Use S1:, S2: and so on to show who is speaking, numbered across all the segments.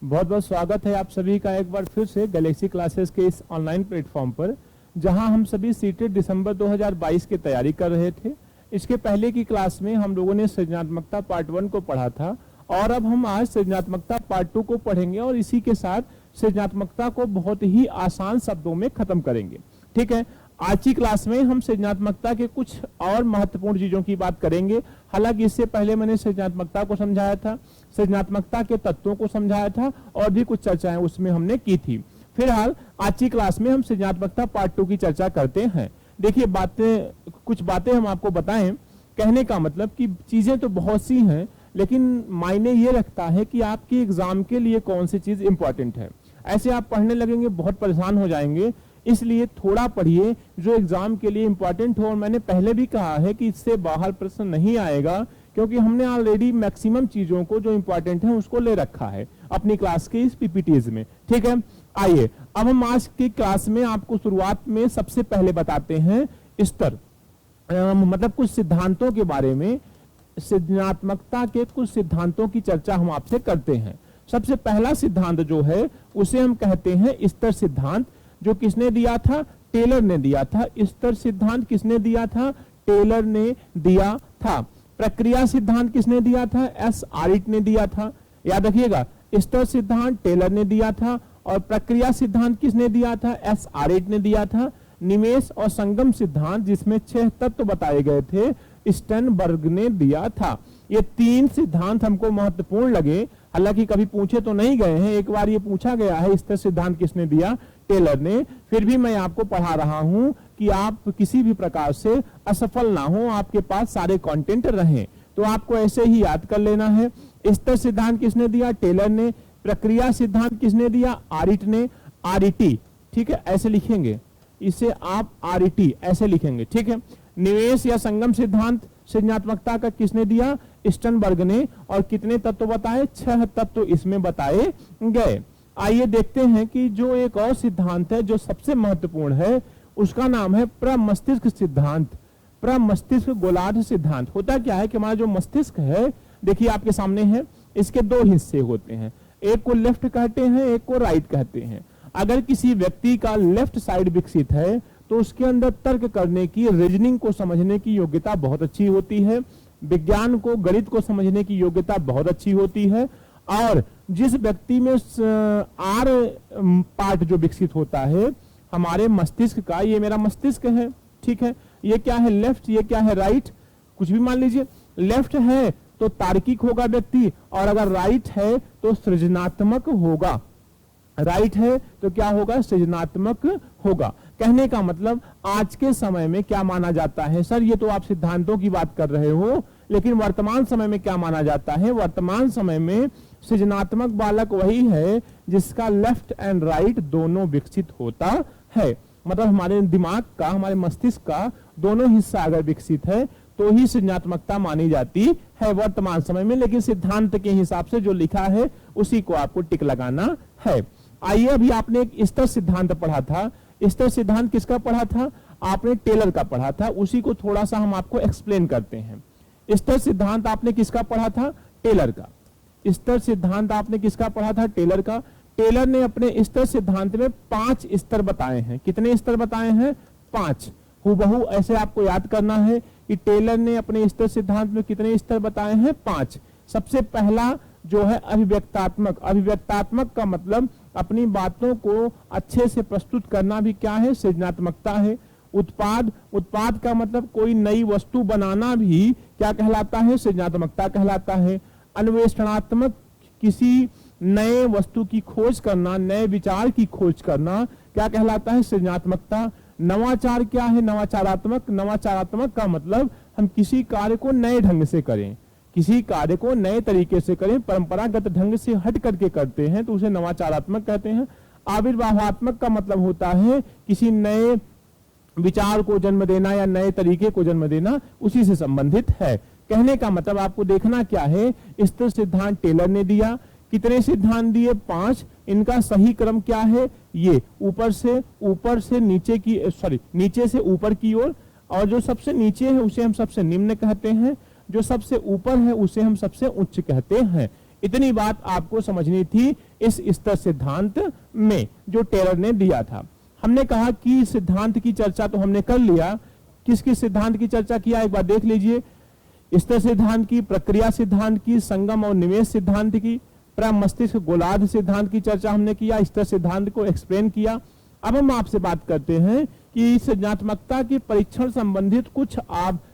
S1: बहुत बहुत स्वागत है आप सभी का एक बार फिर से गैलेक्सी क्लासेस के इस ऑनलाइन प्लेटफॉर्म पर, जहां हम सभी सीटेट दिसंबर 2022 की तैयारी कर रहे थे। इसके पहले की क्लास में हम लोगों ने सृजनात्मकता पार्ट 1 को पढ़ा था और अब हम आज सृजनात्मकता पार्ट 2 को पढ़ेंगे और इसी के साथ सृजनात्मकता को बहुत ही आसान शब्दों में खत्म करेंगे। ठीक है, आज की क्लास में हम सृजनात्मकता के कुछ और महत्वपूर्ण चीजों की बात करेंगे। हालांकि इससे पहले मैंने सृजनात्मकता को समझाया था, सृजनात्मकता के तत्वों को समझाया था और भी कुछ चर्चाएं उसमें हमने की थी। फिलहाल आज की क्लास में हम सृजनात्मकता पार्ट 2 की चर्चा करते हैं। देखिए, कुछ बातें हम आपको बताएं। कहने का मतलब कि चीजें तो बहुत सी हैं, लेकिन मायने ये रखता है कि आपके एग्जाम के लिए कौन सी चीज इंपॉर्टेंट है। ऐसे आप पढ़ने लगेंगे बहुत परेशान हो जाएंगे, इसलिए थोड़ा पढ़िए जो एग्जाम के लिए इंपॉर्टेंट हो। और मैंने पहले भी कहा है कि इससे बाहर प्रश्न नहीं आएगा, क्योंकि हमने ऑलरेडी मैक्सिमम चीजों को जो इंपॉर्टेंट है उसको ले रखा है अपनी क्लास के इस पीपीटीज में। ठीक है, आइए अब हम आज की क्लास में आपको शुरुआत में सबसे पहले बताते हैं स्तर, मतलब कुछ सिद्धांतों के बारे में। सृजनात्मकता के कुछ सिद्धांतों की चर्चा हम आपसे करते हैं। सबसे पहला सिद्धांत जो है उसे हम कहते हैं स्तर सिद्धांत, जो किसने दिया था? टेलर ने दिया था। स्तर सिद्धांत किसने दिया था? टेलर ने दिया था। प्रक्रिया सिद्धांत किसने दिया था? एस आरिट ने दिया था। याद रखिएगा, स्तर सिद्धांत टेलर ने दिया था और प्रक्रिया सिद्धांत किसने दिया था? एस आरिट ने दिया था। निमेष और संगम सिद्धांत, जिसमें 6 तत्व बताए गए थे, स्टर्नबर्ग ने दिया था। ये 3 सिद्धांत हमको महत्वपूर्ण लगे। हालांकि कभी पूछे तो नहीं गए हैं, एक बार ये पूछा गया है स्तर सिद्धांत किसने दिया? टेलर ने। फिर भी मैं आपको पढ़ा रहा हूं कि आप किसी भी प्रकार से असफल ना हो, आपके पास सारे कंटेंट रहें। तो आपको ऐसे ही याद कर लेना है। स्तर सिद्धांत किसने दिया? टेलर ने। प्रक्रिया सिद्धांत किसने दिया? आरिट ने। आरिटी, ठीक है, ऐसे लिखेंगे, इसे आप आरिटी ऐसे लिखेंगे। ठीक है। निवेश या संगम सिद्धांत सृजनात्मकता का किसने दिया? स्टर्नबर्ग ने। और कितने तत्व बताए? 6 तत्व इसमें बताए गए। आइए देखते हैं कि जो एक और सिद्धांत है जो सबसे महत्वपूर्ण है, उसका नाम है प्रमस्तिष्क सिद्धांत। प्रमस्तिष्क गोलार्ध सिद्धांत। होता क्या है कि हमारा जो मस्तिष्क है, देखिए आपके सामने है, इसके 2 हिस्से होते हैं, एक को लेफ्ट कहते हैं, एक को राइट कहते हैं। अगर किसी व्यक्ति का लेफ्ट साइड विकसित है तो उसके अंदर तर्क करने की, रीजनिंग को समझने की योग्यता बहुत अच्छी होती है, विज्ञान को, गणित को समझने की योग्यता बहुत अच्छी होती है। और जिस व्यक्ति में आर पार्ट जो विकसित होता है हमारे मस्तिष्क का, ये मेरा मस्तिष्क है, ठीक है, ये क्या है? लेफ्ट, ये क्या है? राइट। कुछ भी मान लीजिए, लेफ्ट है तो तार्किक होगा व्यक्ति, और अगर राइट है तो सृजनात्मक होगा। राइट है तो क्या होगा? सृजनात्मक होगा। कहने का मतलब आज के समय में क्या माना जाता है? सर ये तो आप सिद्धांतों की बात कर रहे हो, लेकिन वर्तमान समय में क्या माना जाता है? वर्तमान समय में सृजनात्मक बालक वही है जिसका लेफ्ट एंड राइट दोनों विकसित होता है। मतलब हमारे दिमाग का, हमारे मस्तिष्क का दोनों हिस्सा अगर विकसित है तो ही सृजनात्मकता मानी जाती है वर्तमान समय में। लेकिन सिद्धांत के हिसाब से जो लिखा है उसी को आपको टिक लगाना है। आइए, अभी आपने एक स्तर सिद्धांत पढ़ा था। स्तर सिद्धांत किसका पढ़ा था? आपने टेलर का पढ़ा था। उसी को थोड़ा सा हम आपको एक्सप्लेन करते हैं। स्तर सिद्धांत आपने किसका पढ़ा था? टेलर का। स्तर सिद्धांत आपने किसका पढ़ा था? टेलर का। टेलर ने अपने स्तर सिद्धांत में 5 स्तर बताए हैं। कितने स्तर बताए हैं? 5। हूबहू ऐसे आपको याद करना है कि टेलर ने अपने स्तर सिद्धांत में कितने स्तर बताए हैं? 5। सबसे पहला जो है अभिव्यक्तात्मक। अभिव्यक्तात्मक का मतलब अपनी बातों को अच्छे से प्रस्तुत करना भी क्या है? सृजनात्मकता है। उत्पाद, उत्पाद का मतलब कोई नई वस्तु बनाना भी क्या कहलाता है? सृजनात्मकता कहलाता है। अन्वेषणात्मक, किसी नए वस्तु की खोज करना, नए विचार की खोज करना क्या कहलाता है? सृजनात्मकता। नवाचार क्या है? नवाचारात्मक। नवाचारात्मक का मतलब हम किसी कार्य को नए ढंग से करें, किसी कार्य को नए तरीके से करें, परंपरागत ढंग से हट करके करते हैं तो उसे नवाचारात्मक कहते हैं। आविर्भावात्मक का मतलब होता है किसी नए विचार को जन्म देना या नए तरीके को जन्म देना, उसी से संबंधित है। कहने का मतलब आपको देखना क्या है? स्तर सिद्धांत टेलर ने दिया। कितने सिद्धांत दिए? 5। इनका सही क्रम क्या है? ये ऊपर से नीचे की, नीचे से ऊपर की ओर, और जो सबसे नीचे है उसे हम सबसे निम्न कहते हैं, जो सबसे ऊपर है उसे हम सबसे उच्च कहते हैं। इतनी बात आपको समझनी थी इस स्तर सिद्धांत में जो टेलर ने दिया था। हमने कहा कि सिद्धांत की चर्चा तो हमने कर लिया। किस किस सिद्धांत की चर्चा किया एक बार देख लीजिए। स्तर सिद्धांत की, प्रक्रिया सिद्धांत की, संगम और निवेश सिद्धांत की, प्रमस्तिष्क गोलार्ध सिद्धांत की चर्चा हमने किया, स्तर सिद्धांत को एक्सप्लेन किया। अब हम आपसे बात करते हैं कि सृजनात्मकता के परीक्षण संबंधित कुछ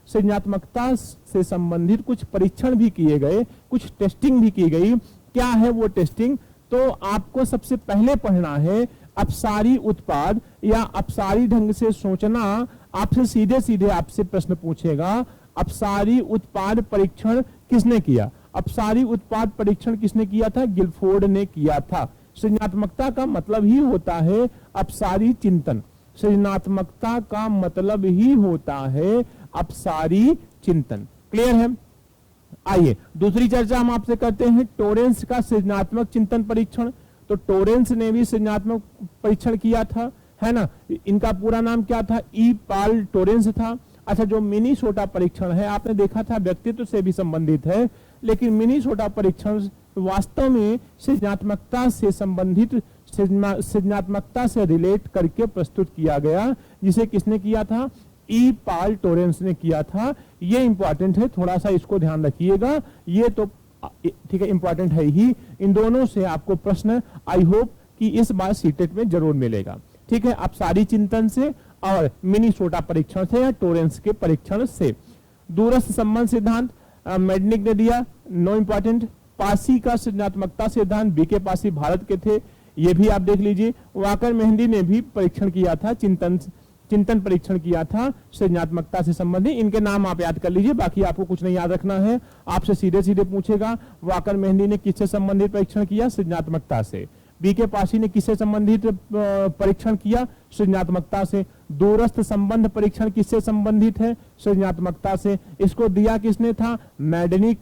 S1: सृजनात्मकता से संबंधित कुछ परीक्षण भी किए गए, कुछ टेस्टिंग भी की गई। क्या है वो टेस्टिंग? तो आपको सबसे पहले पढ़ना है अपसारी उत्पाद या अपसारी ढंग से सोचना। आपसे सीधे सीधे आपसे प्रश्न पूछेगा, अपसारी उत्पाद परीक्षण किसने किया? अपसारी उत्पाद परीक्षण किसने किया था? गिलफोर्ड ने किया था। सृजनात्मकता का मतलब ही होता है अपसारी चिंतन। सृजनात्मकता का मतलब ही होता है अपसारी चिंतन। क्लियर है? आइए दूसरी चर्चा हम आपसे करते हैं, टोरेंस का सृजनात्मक चिंतन परीक्षण। तो टोरेंस ने भी सृजनात्मक परीक्षण किया था, है ना। इनका पूरा नाम क्या था? ई पाल टोरेंस था। अच्छा, जो मिनीसोटा परीक्षण है आपने देखा था व्यक्तित्व से भी संबंधित है, लेकिन मिनीसोटा परीक्षण वास्तव में सृजनात्मकता से संबंधित, सृजनात्मकता से रिलेट करके प्रस्तुत किया गया, जिसे किसने किया था? ई पाल टोरेंस ने किया था। ये इंपॉर्टेंट है, थोड़ा सा इसको ध्यान रखिएगा। ये तो ठीक है, इंपॉर्टेंट है ही। इन दोनों से आपको प्रश्न आई होप कि इस बार सीटेट में जरूर मिलेगा। ठीक है, अपसारी चिंतन से और मिनीसोटा परीक्षण से या टोरेंस के परीक्षण से। दूरस्थ संबंध सिद्धांत मेडनिक ने दिया, नो इंपॉर्टेंट। पासी का सृजनात्मकता सिद्धांत, बीके पासी भारत के थे, ये भी आप देख लीजिए। वाकर मेहंदी ने भी परीक्षण किया था, चिंतन परीक्षण किया था सृजनात्मकता से संबंधित। इनके नाम आप याद कर लीजिए, बाकी आपको कुछ नहीं याद रखना है। आपसे सीधे सीधे पूछेगा वाकर मेहंदी ने किससे संबंधित परीक्षण किया? सृजनात्मकता से। बीके पासी ने किससे संबंधित परीक्षण किया? सृजनात्मकता से। दूरस्थ संबंध परीक्षण किससे संबंधित है? सृजनात्मकता से। इसको दिया किसने था? मेडनिक।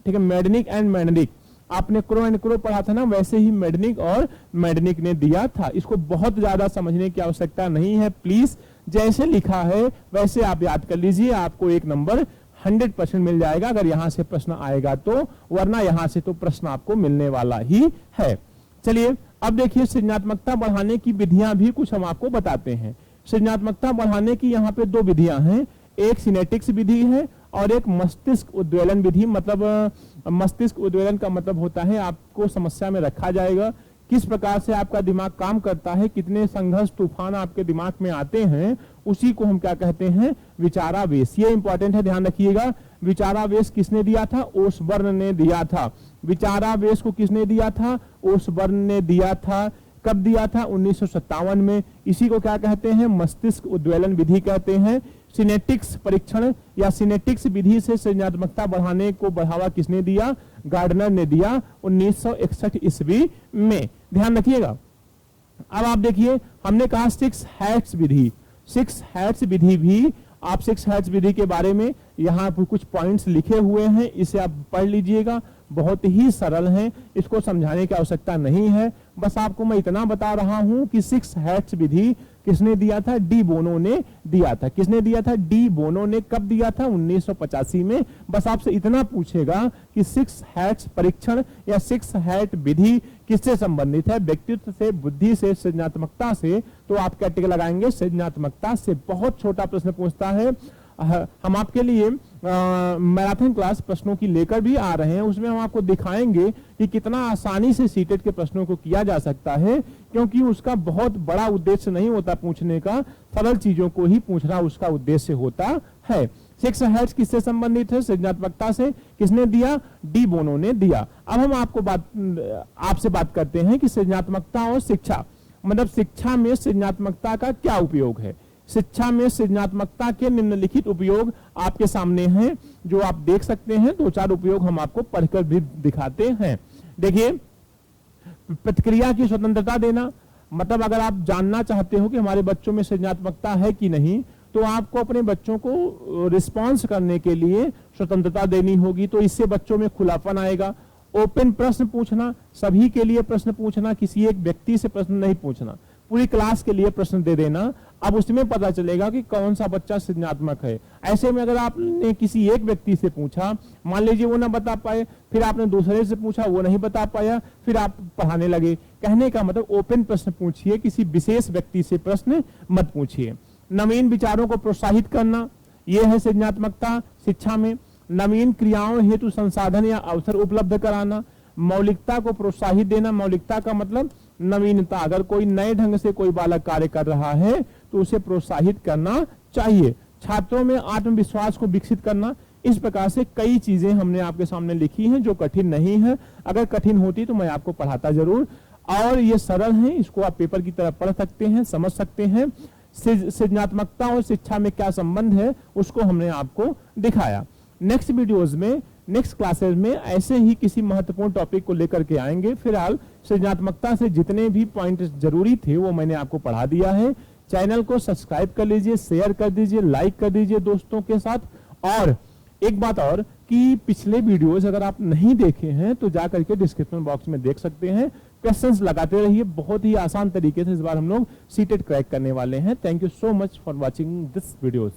S1: ठीक है, मेडनिक एंड मेडनिक। आपने क्रो एंड क्रो पढ़ा था ना, वैसे ही मेडनिक और मेडनिक ने दिया था। इसको बहुत ज्यादा समझने की आवश्यकता नहीं है, प्लीज जैसे लिखा है वैसे आप याद कर लीजिए, आपको 1 नंबर 100% मिल जाएगा अगर यहां से प्रश्न आएगा तो, वरना यहां से तो प्रश्न आपको मिलने वाला ही है। चलिए अब देखिए, सृजनात्मकता बढ़ाने की विधियां भी कुछ हम आपको बताते हैं। सृजनात्मकता बढ़ाने की यहाँ पे 2 विधियां हैं, एक सिनेटिक्स विधि है और एक मस्तिष्क उद्वेलन विधि। मतलब मस्तिष्क उद्वेलन का मतलब होता है आपको समस्या में रखा जाएगा, किस प्रकार से आपका दिमाग काम करता है, कितने संघर्ष तूफान आपके दिमाग में आते हैं, उसी को हम क्या कहते हैं? विचारावेश। ये इंपॉर्टेंट है, ध्यान रखिएगा। विचारावेश किसने दिया था? ओसबर्न ने दिया था। विचारावेश को किसने दिया था? ओसबर्न ने दिया था। कब दिया था? 1957 में। इसी को क्या कहते हैं? मस्तिष्क उद्वेलन विधि कहते हैं। सिनेटिक्स परीक्षण या सिनेटिक्स विधि से सृजनात्मकता बढ़ाने को बढ़ावा किसने दिया? गार्डनर ने दिया 1961 ईस्वी में। ध्यान रखिएगा। अब आप देखिए, हमने कहा 6 हैट्स विधि। 6 हैट्स विधि भी, आप 6 हैट्स विधि के बारे में यहाँ पर कुछ पॉइंट्स लिखे हुए हैं, इसे आप पढ़ लीजिएगा। बहुत ही सरल हैं, इसको समझाने की आवश्यकता नहीं है। बस आपको मैं इतना बता रहा हूं कि 6 हैट्स विधि किसने दिया था? डी बोनो ने दिया था। किसने दिया था? डी बोनो ने। कब दिया था? 1985 में। बस आपसे इतना पूछेगा कि 6 हैट्स परीक्षण या 6 हैट विधि किससे संबंधित है? व्यक्तित्व से, बुद्धि से, सृजनात्मकता से। तो आप क्या टिक लगाएंगे? सृजनात्मकता से। बहुत छोटा प्रश्न पूछता है। हम आपके लिए मैराथन क्लास प्रश्नों की लेकर भी आ रहे हैं, उसमें हम आपको दिखाएंगे कि कितना आसानी से सीटेट के प्रश्नों को किया जा सकता है, क्योंकि उसका बहुत बड़ा उद्देश्य नहीं होता पूछने का, सरल चीजों को ही पूछना उसका उद्देश्य होता है। 6 हैट्स किससे संबंधित है? सृजनात्मकता से। किसने दिया? डी बोनो ने दिया। अब हम आपसे बात करते हैं कि सृजनात्मकता और शिक्षा, मतलब शिक्षा में सृजनात्मकता का क्या उपयोग है। शिक्षा में सृजनात्मकता के निम्नलिखित उपयोग आपके सामने हैं, जो आप देख सकते हैं। 2-4 उपयोग हम आपको पढ़कर भी दिखाते हैं। देखिए, प्रतिक्रिया की स्वतंत्रता देना, मतलब अगर आप जानना चाहते हो कि हमारे बच्चों में सृजनात्मकता है कि नहीं, तो आपको अपने बच्चों को रिस्पॉन्स करने के लिए स्वतंत्रता देनी होगी, तो इससे बच्चों में खुलापन आएगा। ओपन प्रश्न पूछना, सभी के लिए प्रश्न पूछना, किसी एक व्यक्ति से प्रश्न नहीं पूछना, पूरी क्लास के लिए प्रश्न दे देना। अब उसमें पता चलेगा कि कौन सा बच्चा सृजनात्मक है। ऐसे में अगर आपने किसी एक व्यक्ति से पूछा, मान लीजिए वो ना बता पाए, फिर आपने दूसरे से पूछा, वो नहीं बता पाया, फिर आप पढ़ाने लगे। कहने का मतलब ओपन प्रश्न पूछिए, किसी विशेष व्यक्ति से प्रश्न मत पूछिए। नवीन विचारों को प्रोत्साहित करना, यह है सृजनात्मकता शिक्षा में। नवीन क्रियाओं हेतु संसाधन या अवसर उपलब्ध कराना, मौलिकता को प्रोत्साहित देना। मौलिकता का मतलब नवीनता। अगर कोई नए ढंग से कोई बालक कार्य कर रहा है तो उसे प्रोत्साहित करना चाहिए। छात्रों में आत्मविश्वास को विकसित करना। इस प्रकार से कई चीजें हमने आपके सामने लिखी हैं जो कठिन नहीं है। अगर कठिन होती तो मैं आपको पढ़ाता जरूर, और ये सरल है, इसको आप पेपर की तरह पढ़ सकते हैं, समझ सकते हैं। सृजनात्मकता और शिक्षा में क्या संबंध है उसको हमने आपको दिखाया। नेक्स्ट वीडियोस में, नेक्स्ट क्लासेस में ऐसे ही किसी महत्वपूर्ण टॉपिक को लेकर के आएंगे। फिलहाल सृजनात्मकता से जितने भी पॉइंट जरूरी थे वो मैंने आपको पढ़ा दिया है। चैनल को सब्सक्राइब कर लीजिए, शेयर कर दीजिए, लाइक कर दीजिए दोस्तों के साथ। और एक बात और कि पिछले वीडियोस अगर आप नहीं देखे हैं तो जा करके डिस्क्रिप्शन बॉक्स में देख सकते हैं। क्वेश्चंस लगाते रहिए, बहुत ही आसान तरीके से इस बार हम लोग सीटेट क्रैक करने वाले हैं। Thank you so much for watching this videos.